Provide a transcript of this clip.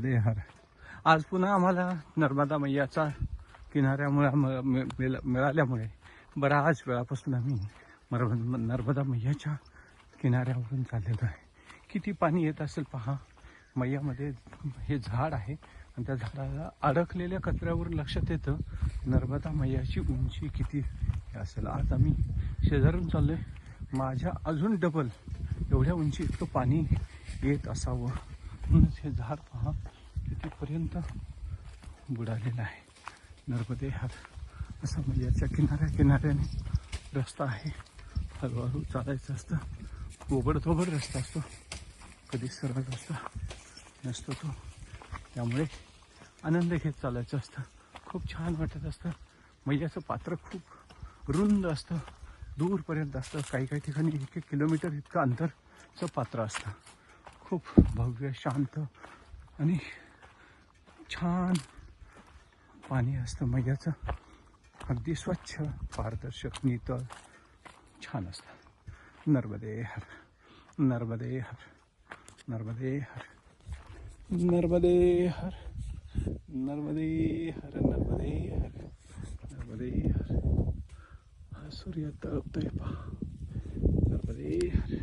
नर्मदे हर. आज पुन्हा आम्हाला नर्मदा मैयाचा किनाऱ्यामुळे मिळाल्यामुळे बराच वेळापासून आम्ही नर्मदा मैयाच्या किनाऱ्यावरून चाललेलो आहे. किती पाणी येत असेल पहा. मैयामध्ये हे झाड आहे आणि त्या झाडाला अडकलेल्या कचऱ्यावरून लक्षात येतं नर्मदा मैयाची उंची किती असेल. आज आम्ही शेजारून चाललो आहे. माझ्या अजून डबल एवढ्या उंची इतकं पाणी येत असावं म्हणूनच हे झाड पहा कितीपर्यंत बुडालेलं आहे. नर्मदे हर असा मैयाच्या किनाऱ्याने रस्ता आहे. हळूहळू चालायचं असतं. ओबडधोबड रस्ता असतो, कधी सरळ रस्ता नसतो तो. त्यामुळे आनंद घेत चालायचं असतं. खूप छान वाटत असतं. मैयाचं पात्र खूप रुंद असतं, दूरपर्यंत असतं. काही काही ठिकाणी 1-1 किलोमीटर इतकं अंतरचं पात्र असतं. खूप भव्य, शांत आणि छान पाणी असतं मैयाचं. अगदी स्वच्छ, पारदर्शक, नितळ छान असतं. नर्मदे हर, नर्मदे हर, नर्मदे हर, नर्मदे हर, नर्मदे हर, नर्मदे हर, नर्मदे हर. हा सूर्य तळपतोय पहा. नर्मदे हर.